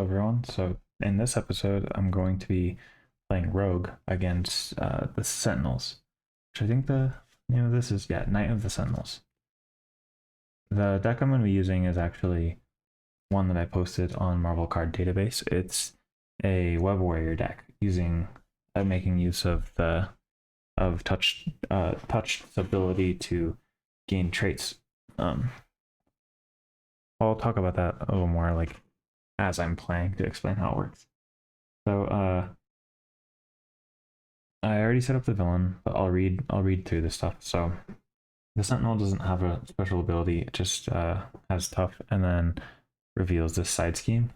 everyone. So in this episode, I'm going to be playing Rogue against the Sentinels, which I think this is Knight of the Sentinels. The deck I'm going to be using is actually one that I posted on Marvel Card Database. It's a Web Warrior deck using making use of the touch's ability to gain traits. I'll talk about that a little more like as I'm playing to explain how it works. So I already set up the villain, but I'll read through this stuff. So the Sentinel doesn't have a special ability; it just has tough, and then reveals this side scheme.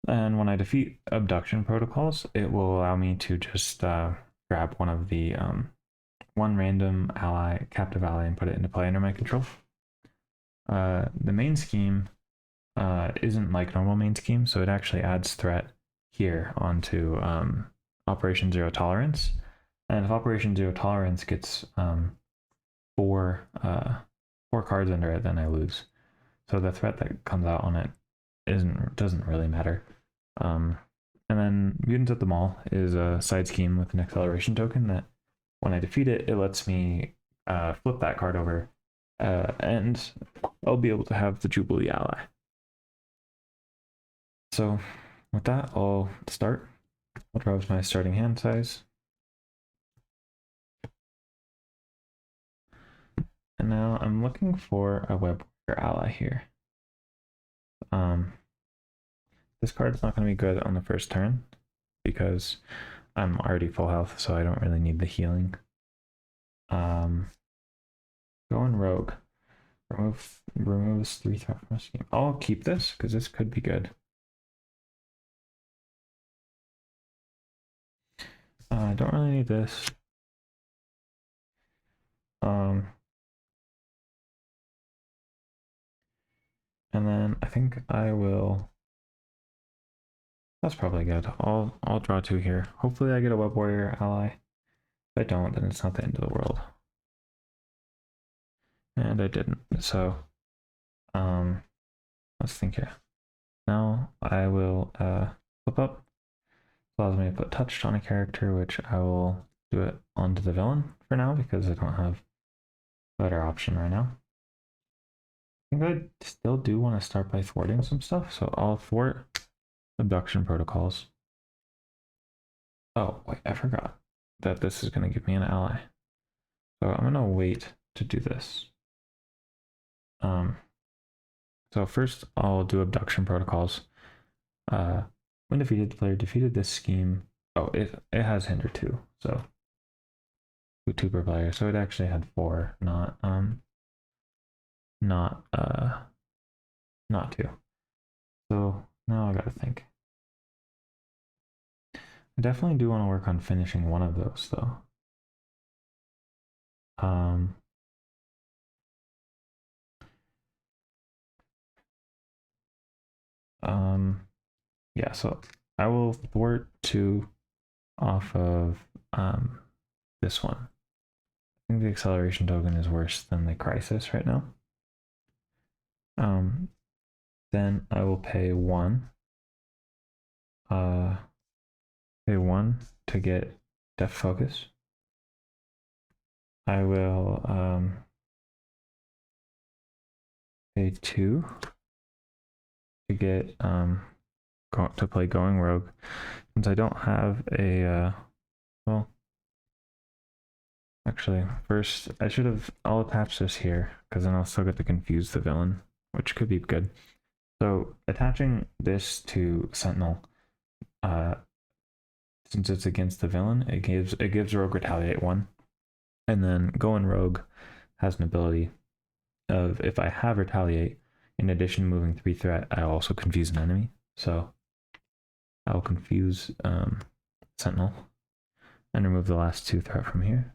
And when I defeat abduction protocols, it will allow me to just grab one of the one random ally, captive ally, and put it into play under my control. The main scheme isn't like normal main scheme, so it actually adds threat here onto Operation Zero Tolerance. And if Operation Zero Tolerance gets four cards under it, then I lose. So the threat that comes out on it doesn't really matter. And then Mutants at the Mall is a side scheme with an acceleration token that when I defeat it, it lets me flip that card over, and I'll be able to have the Jubilee ally. So with that, I'll start. I'll draw my starting hand size. And now I'm looking for a Web Warrior ally here. This card's not going to be good on the first turn because I'm already full health, so I don't really need the healing. Going Rogue. Removes 3 threat from my scheme. I'll keep this because this could be good. I don't really need this. And then I think I will. That's probably good. I'll draw 2 here. Hopefully I get a Web Warrior ally. If I don't, then it's not the end of the world. And I didn't. So let's think here. Now I will flip up. Allows me to put touched on a character, which I will do it onto the villain for now because I don't have a better option right now. I think I still do want to start by thwarting some stuff, so I'll thwart abduction protocols. Oh, wait, I forgot that this is going to give me an ally. So I'm going to wait to do this. So first I'll do abduction protocols. When defeated, the player defeated this scheme. Oh, it has hinder 2, so 2 per player. So it actually had 4, not 2. So now I gotta think. I definitely do want to work on finishing one of those though. Yeah, so I will thwart 2 off of this one. I think the acceleration token is worse than the crisis right now. Then I will pay 1. Pay 1 to get depth focus. I will pay 2 to get to play Going Rogue. Since I don't have a well, actually first I'll attach this here because then I'll still get to confuse the villain, which could be good. So attaching this to Sentinel, since it's against the villain, it gives Rogue Retaliate 1, and then Going Rogue has an ability of if I have Retaliate, in addition to moving 3 threat, I also confuse an enemy. So I'll confuse Sentinel and remove the last 2 threat from here.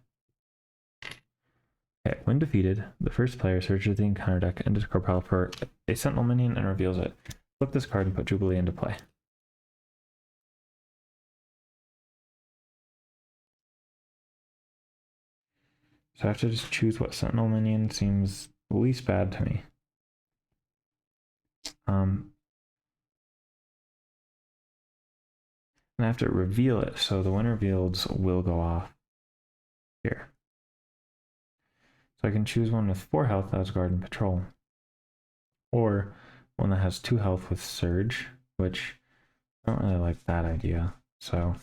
Okay, when defeated, the first player searches the encounter deck and discard pile for a Sentinel minion and reveals it. Flip this card and put Jubilee into play. So I have to just choose what Sentinel minion seems least bad to me. And I have to reveal it, so the when revealed will go off here. So I can choose one with 4 health that has guard and patrol, or one that has 2 health with surge, which I don't really like that idea. So,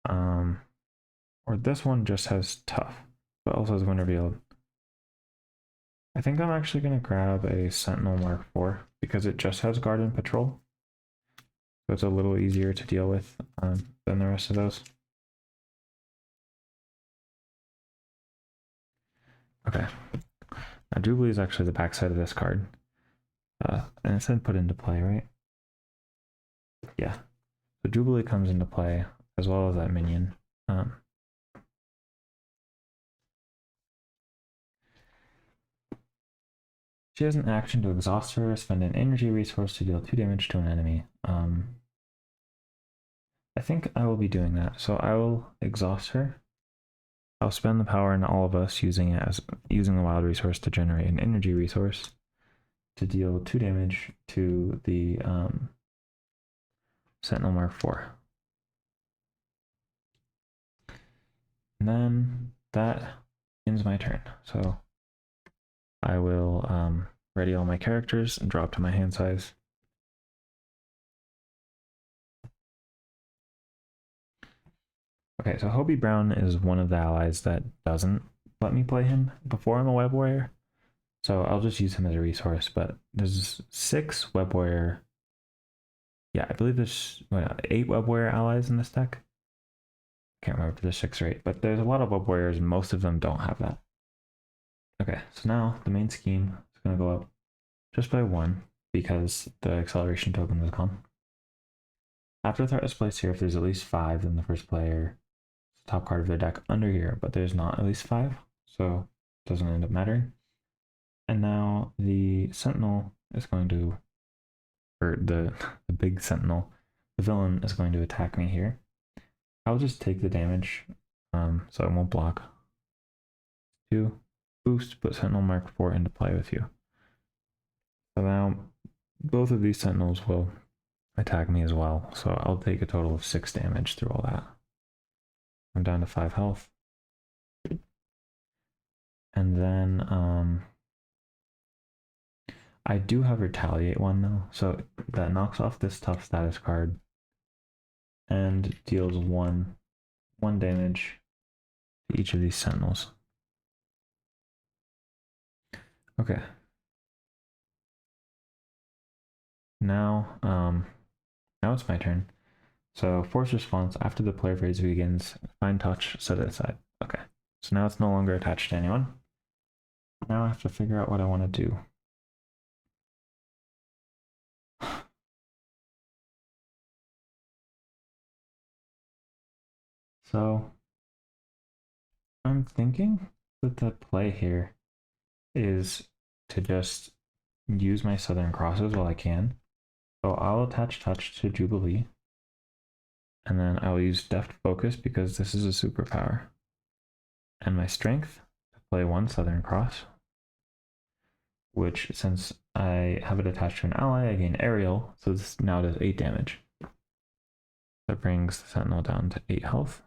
or this one just has tough, but also has when revealed. I think I'm actually going to grab a Sentinel Mark IV because it just has guard and patrol. So it's a little easier to deal with than the rest of those. Okay. Now Jubilee is actually the backside of this card. And it said put into play, right? Yeah. So Jubilee comes into play as well as that minion. She has an action to exhaust her, spend an energy resource to deal 2 damage to an enemy. I think I will be doing that. So I will exhaust her. I'll spend the power in all of us using the wild resource to generate an energy resource to deal 2 damage to the Sentinel Mark IV. And then that ends my turn. So I will ready all my characters and drop to my hand size. Okay, so Hobie Brown is one of the allies that doesn't let me play him before I'm a web warrior. So I'll just use him as a resource, but there's 6 web warrior. Yeah, I believe there's 8 web warrior allies in this deck. Can't remember if there's 6 or 8, but there's a lot of web warriors and most of them don't have that. Okay, so now the main scheme is going to go up just by 1 because the acceleration token is gone. After the threat is placed here, if there's at least 5, then the first player top card of their deck under here, but there's not at least 5, so it doesn't end up mattering. And now the Sentinel is going to, or the big Sentinel, the villain is going to attack me here. I'll just take the damage, so I won't block. 2, boost, put Sentinel Mark IV into play with you. So now both of these Sentinels will attack me as well, so I'll take a total of 6 damage through all that. I'm down to 5 health. And then I do have Retaliate 1 though, so that knocks off this tough status card and deals 1 damage to each of these Sentinels. Okay. Now, now it's my turn. So force response after the player phase begins, find touch, set it aside. Okay. So now it's no longer attached to anyone. Now I have to figure out what I want to do. So I'm thinking that the play here is to just use my Southern Crosses while I can. So I'll attach touch to Jubilee. And then I'll use Deft Focus because this is a superpower. And my strength to play 1 Southern Cross, which since I have it attached to an ally, I gain aerial, so this now does 8 damage. That brings the Sentinel down to 8 health.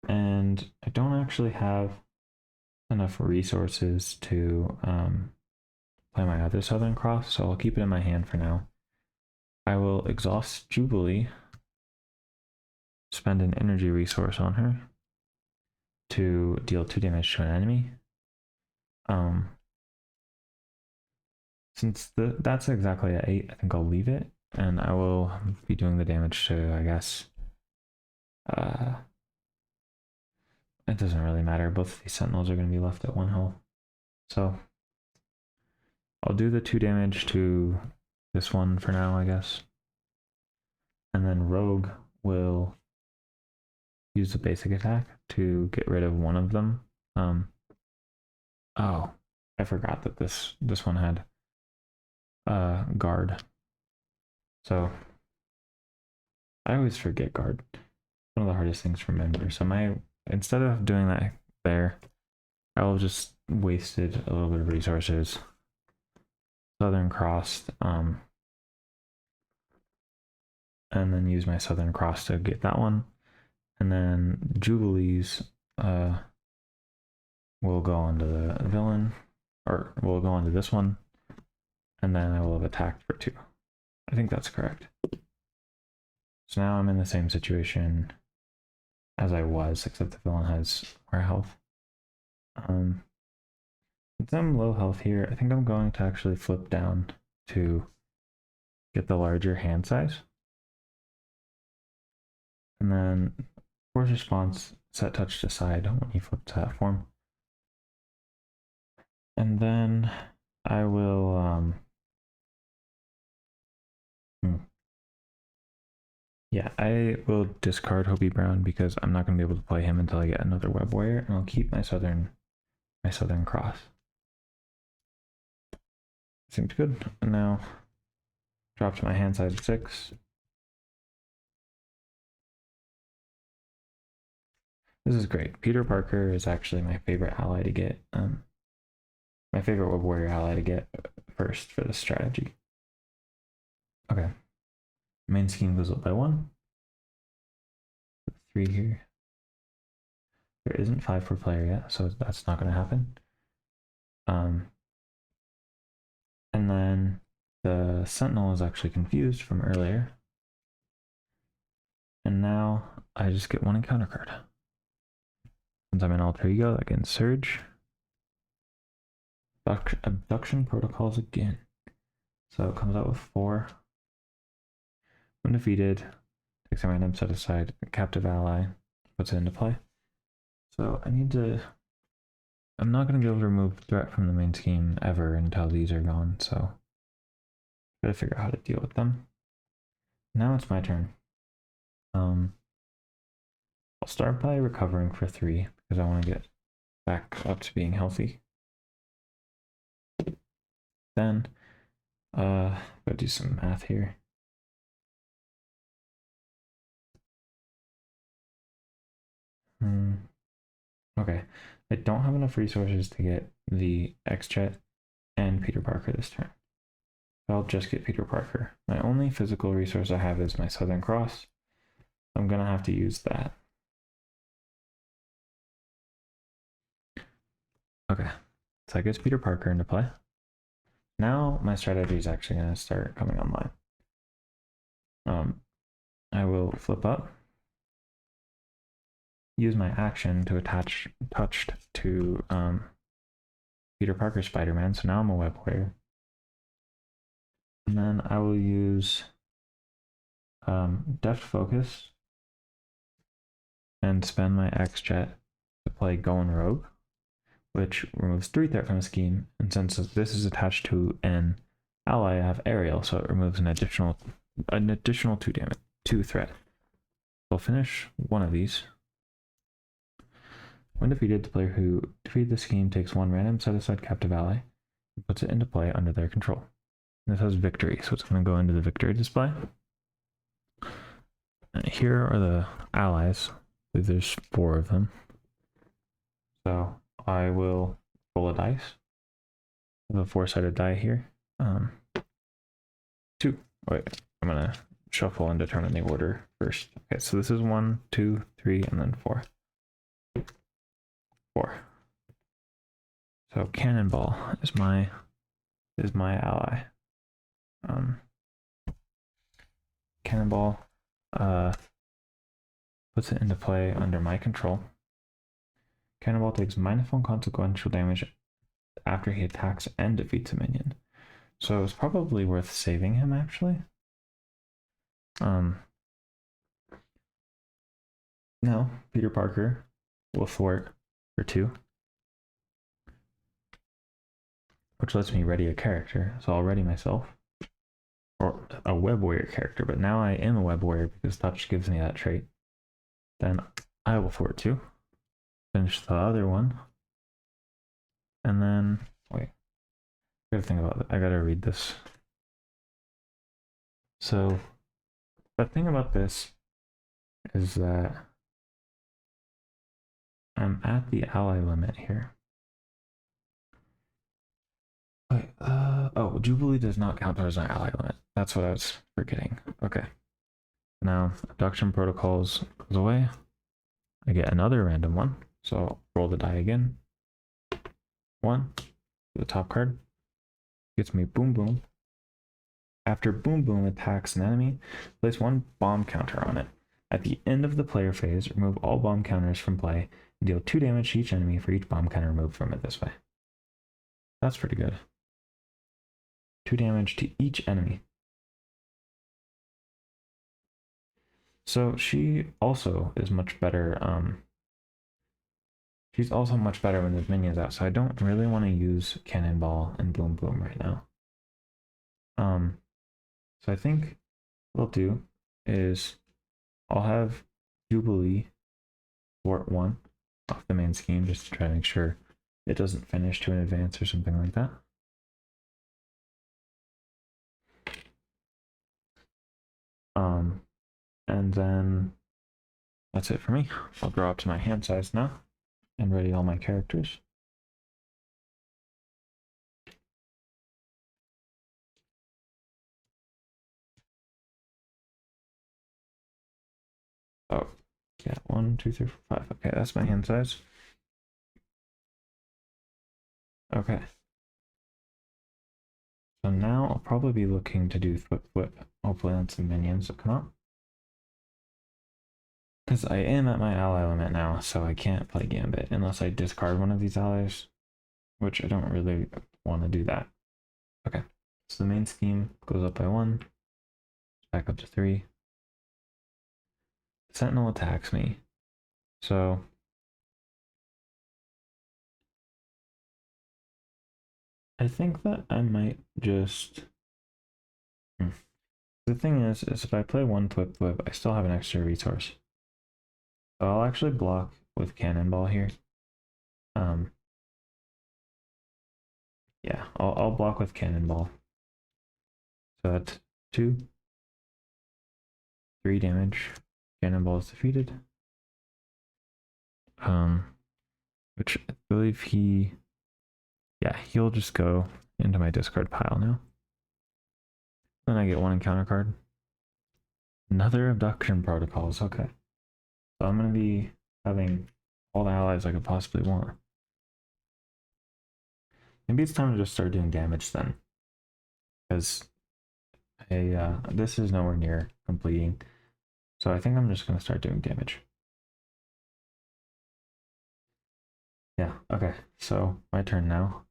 And I don't actually have enough resources to play my other Southern Cross, so I'll keep it in my hand for now. I will exhaust Jubilee, spend an energy resource on her to deal 2 damage to an enemy. Since that's exactly at 8, I think I'll leave it, and I will be doing the damage to, I guess, it doesn't really matter. Both of these Sentinels are going to be left at 1 health. So I'll do the 2 damage to this one for now, I guess. And then Rogue will use the basic attack to get rid of one of them. Oh, I forgot that this one had guard. So I always forget guard. One of the hardest things to remember. So instead of doing that there, I will just wasted a little bit of resources. Southern Crossed, and then use my Southern Cross to get that one. And then Jubilees will go onto the villain, or will go onto this one, and then I will have attacked for 2. I think that's correct. So now I'm in the same situation as I was, except the villain has more health. Since I'm low health here, I think I'm going to actually flip down to get the larger hand size. And then force response, set touch to side when you flip to that form. And then I will, yeah, I will discard Hobie Brown because I'm not going to be able to play him until I get another Web Warrior, and I'll keep my Southern Cross. Seems good. And now drop to my hand size of 6. This is great. Peter Parker is actually my favorite ally to get. My favorite Web Warrior ally to get first for this strategy. Okay. Main scheme goes up by 1. 3 here. There isn't 5 per player yet, so that's not going to happen. And then the Sentinel is actually confused from earlier. And now I just get 1 encounter card. Since I'm in Alter Ego, I can Surge. Abduction Protocols again. So it comes out with 4. When defeated, takes a random set aside, captive ally, puts it into play. So I'm not going to be able to remove threat from the main scheme ever until these are gone, so I gotta figure out how to deal with them. Now it's my turn. I'll start by recovering for 3 because I want to get back up to being healthy. Then, gotta do some math here. Okay, I don't have enough resources to get the X-Jet and Peter Parker this turn. I'll just get Peter Parker. My only physical resource I have is my Southern Cross. I'm gonna have to use that. Okay, so I guess Peter Parker into play. Now my strategy is actually gonna start coming online. I will flip up, use my action to attach touched to Peter Parker Spider-Man, so now I'm a Web Warrior. And then I will use Deft Focus and spend my X-Jet to play Going Rogue, which removes 3 threat from the scheme, and since this is attached to an ally, I have Aerial, so it removes an additional 2 threat. I'll finish one of these. When defeated, the player who defeated the scheme takes 1 random set-aside captive ally and puts it into play under their control. And this has victory, so it's going to go into the victory display. And here are the allies. I believe there's 4 of them. So I will roll a dice. I have a 4-sided die here. 2. Wait, I'm going to shuffle and determine the order first. Okay, so this is 1, 2, 3, and then 4. 4. So Cannonball is my ally. Cannonball puts it into play under my control. Cannonball takes -1 consequential damage after he attacks and defeats a minion. So it's probably worth saving him actually. Now Peter Parker will thwart for 2, which lets me ready a character. So I'll ready myself, or a Web Warrior character, but now I am a Web Warrior because touch gives me that trait. Then I will thwart 2, finish the other one, and then wait, I gotta think about it. I gotta read this. So the thing about this is that I'm at the ally limit here. Oh, Jubilee does not count towards my ally limit. That's what I was forgetting. Okay. Now, abduction protocols goes away. I get another random one. So I'll roll the die again. 1. The top card. Gets me Boom Boom. After Boom Boom attacks an enemy, place 1 bomb counter on it. At the end of the player phase, remove all bomb counters from play and deal 2 damage to each enemy for each bomb counter removed from it this way. That's pretty good. 2 damage to each enemy. So she also is much better. She's also much better when there's minions out, so I don't really want to use Cannonball and Boom Boom right now. So I think what I'll do is I'll have Jubilee Fort 1 off the main scheme just to try to make sure it doesn't finish to an advance or something like that. And then that's it for me. I'll grow up to my hand size now and ready all my characters. Oh, yeah, 1, 2, 3, 4, 5. Okay, that's my hand size. Okay. So now I'll probably be looking to do Thwip Thwip. Hopefully on some minions that come out. Because I am at my ally limit now, so I can't play Gambit unless I discard one of these allies, which I don't really want to do that. Okay, so the main scheme goes up by 1, back up to 3. Sentinel attacks me, so I think that I might just... The thing is if I play 1 Thwip Thwip, I still have an extra resource. So I'll actually block with Cannonball here. Yeah, I'll block with Cannonball. So that's 2, 3 damage. Cannonball is defeated. Which I believe he'll just go into my discard pile now. Then I get 1 encounter card. Another abduction protocols. Okay, so I'm gonna be having all the allies I could possibly want. Maybe it's time to just start doing damage then, because this is nowhere near completing. So I think I'm just gonna start doing damage. Yeah, okay, so my turn now.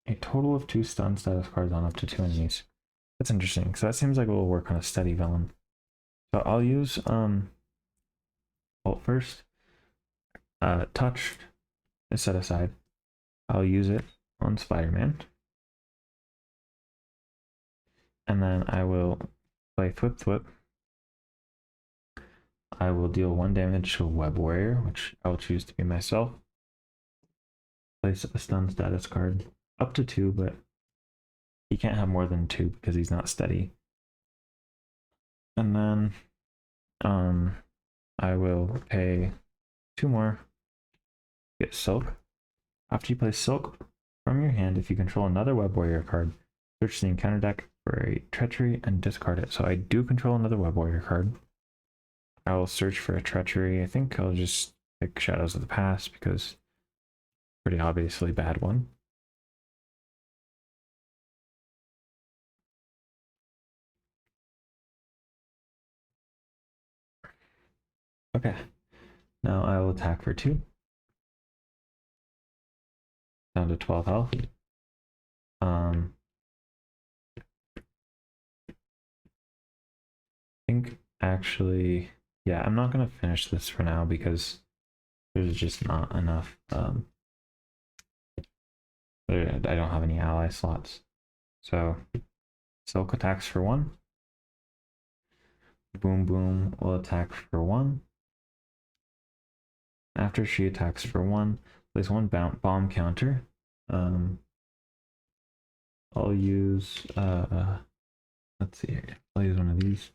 A total of 2 stun status cards on up to 2 enemies. That's interesting, so that seems like it will work on a steady villain. So I'll use Bolt first. Touched is set aside. I'll use it on Spider-Man. And then I will play Thwip Thwip. I will deal 1 damage to a Web Warrior, which I will choose to be myself. Place a stun status card. Up to 2, but he can't have more than 2 because he's not steady. And then I will pay 2 more. Get Silk. After you play Silk from your hand, if you control another Web Warrior card, search the encounter deck for a Treachery and discard it. So I do control another Web Warrior card. I will search for a Treachery. I think I'll just pick Shadows of the Past because pretty obviously bad one. Okay, now I will attack for 2. Down to 12 health. I think actually, yeah, I'm not gonna finish this for now because there's just not enough. I don't have any ally slots. So Silk attacks for 1. Boom Boom will attack for 1. After she attacks for 1, place 1 bomb counter. I'll use let's see here. I'll use one of these.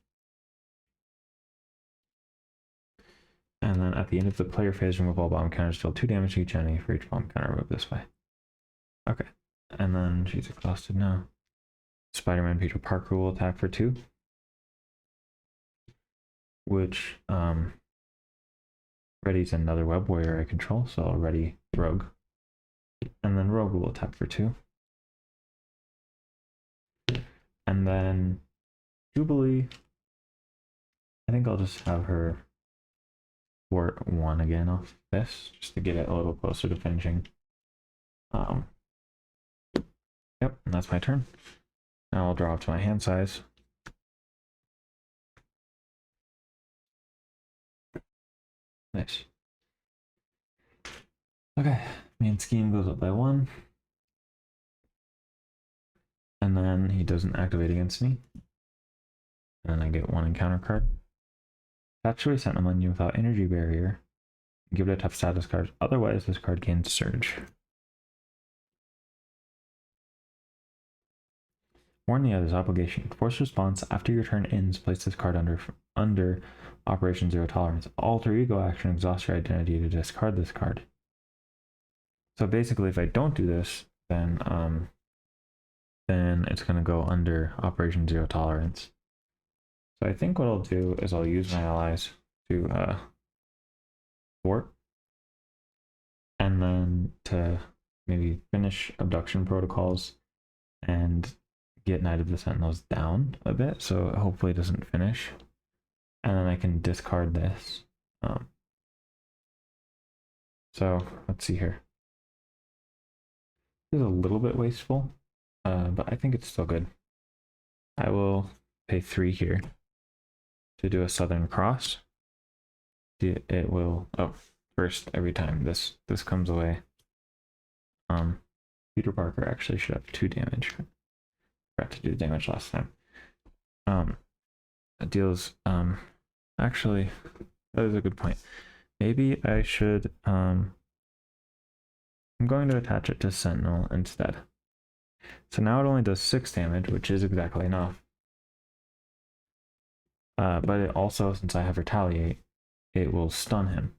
And then at the end of the player phase, remove all bomb counters, deal 2 damage to each enemy for each bomb counter removed this way. Okay. And then she's exhausted now. Spider-Man Peter Parker will attack for 2. Which readies another web warrior I control, so I'll ready Rogue. And then Rogue will attack for 2. And then Jubilee, I think I'll just have her thwart 1 again off this, just to get it a little closer to finishing. Yep, and that's my turn. Now I'll draw up to my hand size. Nice. Okay, main scheme goes up by 1. And then he doesn't activate against me. And then I get 1 encounter card. Attach to a Sentinel menu without energy barrier. Give it a tough status card. Otherwise, this card gains Surge. Warn the other's obligation. Force response after your turn ends. Place this card under Operation Zero Tolerance. Alter ego action. Exhaust your identity to discard this card. So basically, if I don't do this, then it's going to go under Operation Zero Tolerance. So I think what I'll do is I'll use my allies to thwart, and then to maybe finish abduction protocols and get Knight of the Sentinels down a bit, so it hopefully doesn't finish. And then I can discard this. So let's see here. This is a little bit wasteful, but I think it's still good. I will pay 3 here to do a Southern Cross. It will, first, every time this comes away, Peter Parker actually should have 2 damage. Forgot to do damage last time. It deals, actually, that is a good point. Maybe I should, I'm going to attach it to Sentinel instead. So now it only does 6 damage, which is exactly enough. But it also, since I have Retaliate, it will stun him.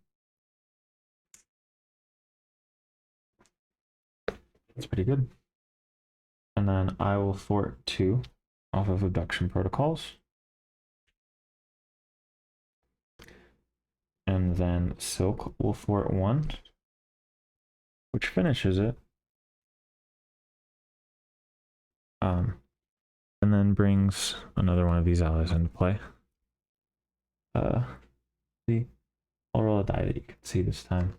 That's pretty good. And then I will thwart 2 off of abduction protocols. And then Silk will thwart 1, which finishes it. And then brings another one of these allies into play. See, I'll roll a die that you can see this time.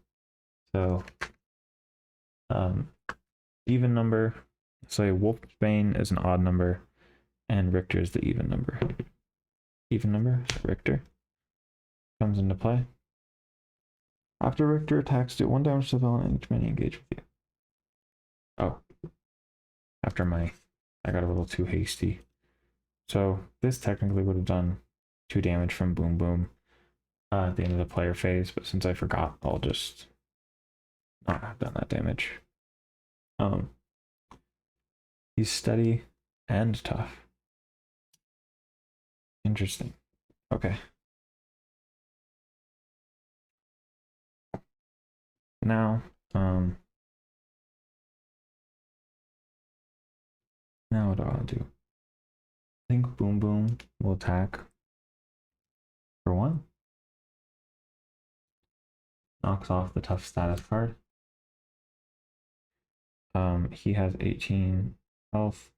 So, even number. Say Wolfsbane is an odd number, and Richter is the even number. Even number, so Richter comes into play. After Richter attacks, do 1 damage to the villain and each many engage with you. Oh, after I got a little too hasty. So this technically would have done 2 damage from Boom Boom at the end of the player phase, but since I forgot, I'll just not have done that damage. He's steady and tough. Interesting. Okay. Now, now what do I want to do? I think Boom Boom will attack for 1. Knocks off the tough status card. He has 18 health.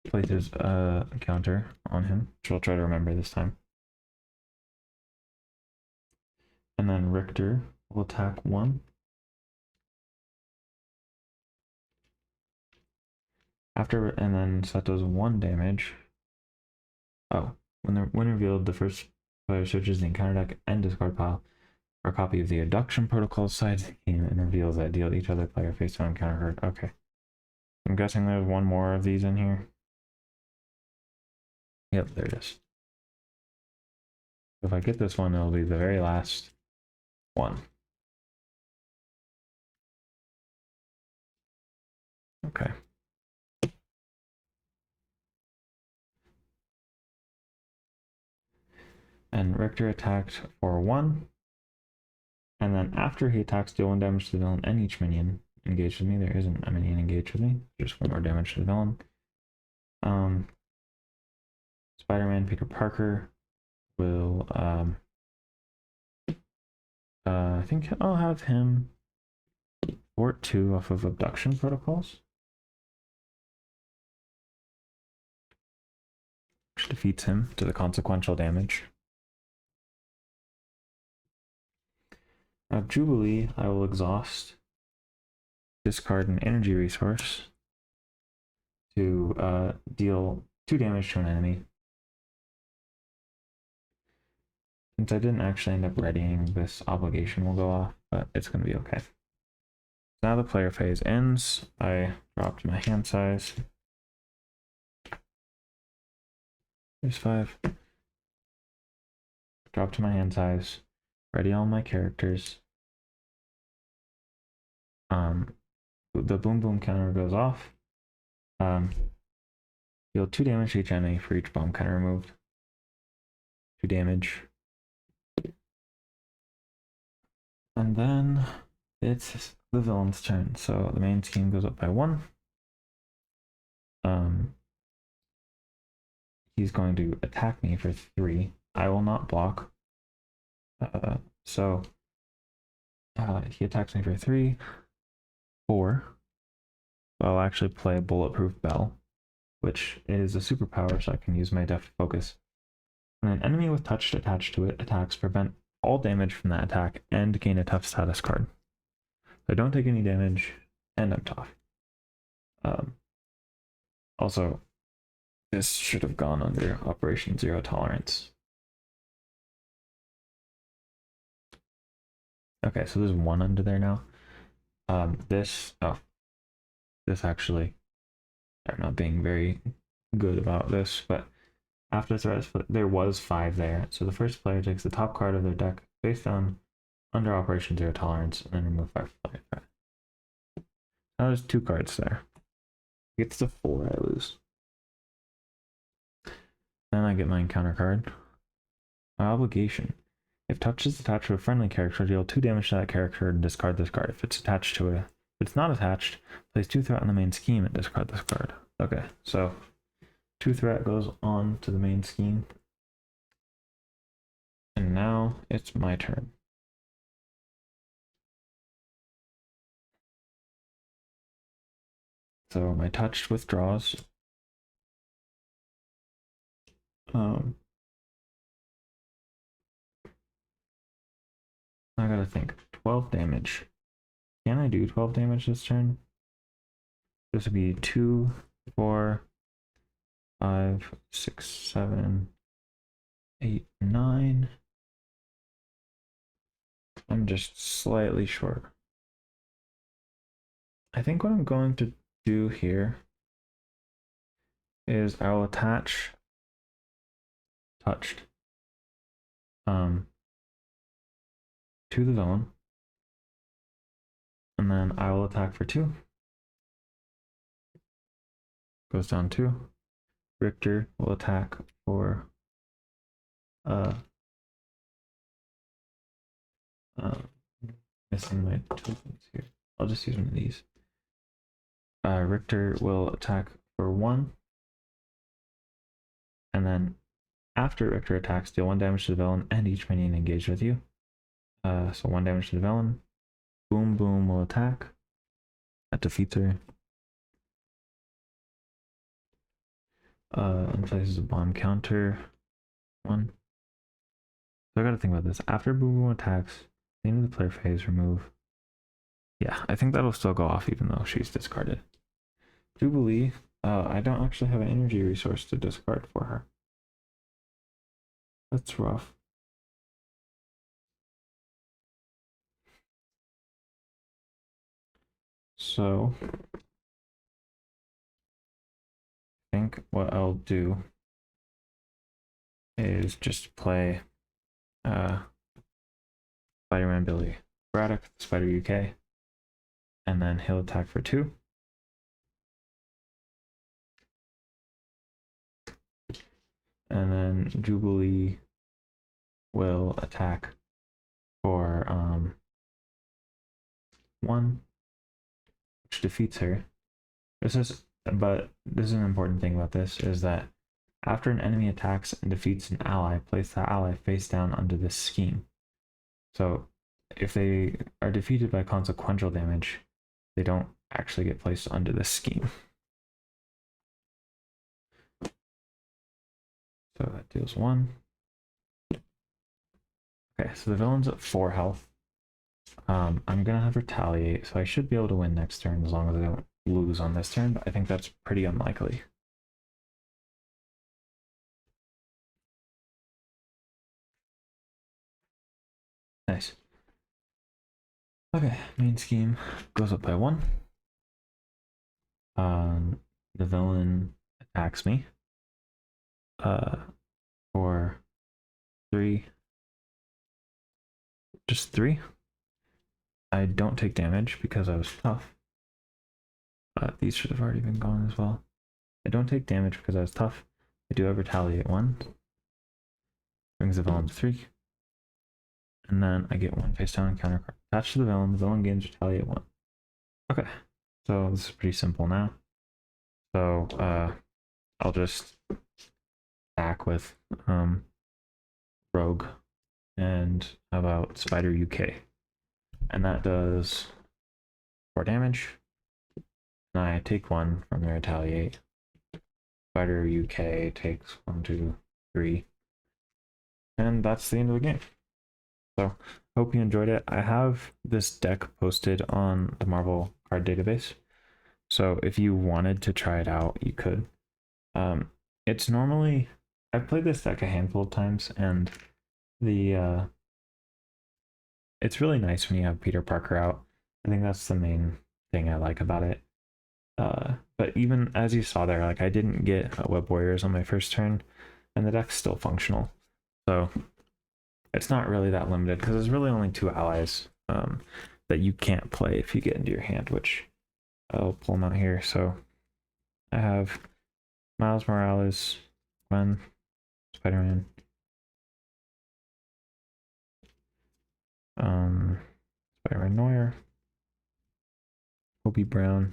Places a counter on him, which I'll try to remember this time. And then Richter will attack 1. And then so that does 1 damage. Oh, when revealed, the first player searches the encounter deck and discard pile for a copy of the abduction protocol side of the game and reveals that deal each other player face down encounter card. Okay. I'm guessing there's 1 more of these in here. Yep, there it is. If I get this one, it'll be the very last one. Okay. And Richter attacked for 1. And then after he attacks, deal 1 damage to the villain and each minion engaged with me. There isn't a minion engaged with me. Just 1 more damage to the villain. Spider-Man Peter Parker will I think I'll have him fort 2 off of abduction protocols, which defeats him to the consequential damage. Jubilee, I will exhaust, discard an energy resource to deal 2 damage to an enemy. Since I didn't actually end up readying, this obligation will go off, but it's going to be okay. Now the player phase ends. I dropped my hand size. There's 5. Drop to my hand size. Ready all my characters. The boom boom counter goes off. Deal 2 damage to each enemy for each bomb counter removed. 2 damage. And then it's the villain's turn. So the main scheme goes up by 1. He's going to attack me for 3. I will not block. So he attacks me for 3, 4. So I'll actually play Bulletproof Bell, which is a superpower, so I can use my deft focus. When an enemy with touch attached to it attacks, prevent all damage from that attack and gain a tough status card. So I don't take any damage and I'm tough. Also, this should have gone under Operation Zero Tolerance. Okay, so there's 1 under there now. This actually, I'm not being very good about this, but after threat, there was 5 there. So the first player takes the top card of their deck face down under Operation Zero Tolerance and then remove 5 player threat. Now there's 2 cards there. If it gets to 4, I lose. Then I get my encounter card. My obligation. If touch is attached to a friendly character, deal 2 damage to that character and discard this card. If it's attached to if it's not attached, place 2 threat on the main scheme and discard this card. Okay, so 2 threat goes on to the main scheme. And now it's my turn. So my touch withdraws. I gotta think. 12 damage. Can I do 12 damage this turn? This would be 2, 4, 5, 6, 7, 8, 9. I'm just slightly short. I think what I'm going to do here is I'll attach touched to the villain, and then I will attack for 2. Goes down 2. Richter will attack for missing my tokens here. I'll just use one of these. Richter will attack for 1, and then after Richter attacks, deal 1 damage to the villain and each minion engaged with you. So 1 damage to the villain. Boom Boom will attack. That defeats her. And places a bomb counter. 1. So I gotta think about this. After Boom Boom attacks, the end of the player phase, remove. Yeah, I think that'll still go off even though she's discarded. Jubilee, I don't actually have an energy resource to discard for her. That's rough. So I think what I'll do is just play Spider-Man Billy Braddock, Spider UK, and then he'll attack for 2. And then Jubilee will attack for 1, which defeats her. But this is an important thing about this, is that after an enemy attacks and defeats an ally, place that ally face down under this scheme. So if they are defeated by consequential damage, they don't actually get placed under this scheme. So that deals 1. Okay, so the villain's at 4 health. I'm gonna have retaliate, so I should be able to win next turn as long as I don't lose on this turn, but I think that's pretty unlikely. Nice. Okay, main scheme goes up by 1. The villain attacks me for 3. Just 3. I don't take damage because I was tough. These should have already been gone as well. I don't take damage because I was tough. I do have retaliate 1. Brings the villain to 3. And then I get 1 face down and counter card. Attached to the villain gains retaliate 1. Okay, so this is pretty simple now. So I'll just attack with Rogue and how about Spider UK? And that does 4 damage. And I take 1 from the retaliate. Spider UK takes 1, 2, 3. And that's the end of the game. So hope you enjoyed it. I have this deck posted on the Marvel card database. So if you wanted to try it out, you could. It's normally, I've played this deck a handful of times, and it's really nice when you have Peter Parker out. I think that's the main thing I like about it. But even as you saw there, like I didn't get Web Warriors on my first turn, and the deck's still functional. So it's not really that limited because there's really only 2 allies that you can't play if you get into your hand, which I'll pull them out here. So I have Miles Morales, Gwen, Spider-Man, Spider-Man Neuer, Kobe Brown.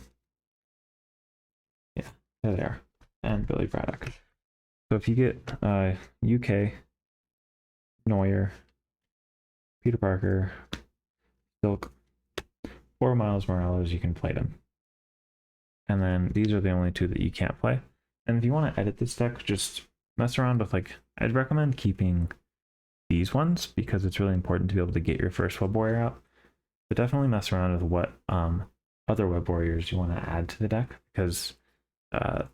Yeah, there they are. And Billy Braddock. So if you get UK, Neuer, Peter Parker, Silk, or Miles Morales, you can play them. And then these are the only 2 that you can't play. And if you want to edit this deck, just mess around with, like, I'd recommend keeping these ones because it's really important to be able to get your first Web Warrior out. But definitely mess around with what other Web Warriors you want to add to the deck, because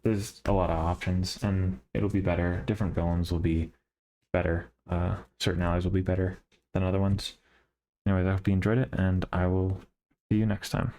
there's a lot of options and it'll be better. Different villains will be better. Certain allies will be better than other ones. Anyways, I hope you enjoyed it, and I will see you next time.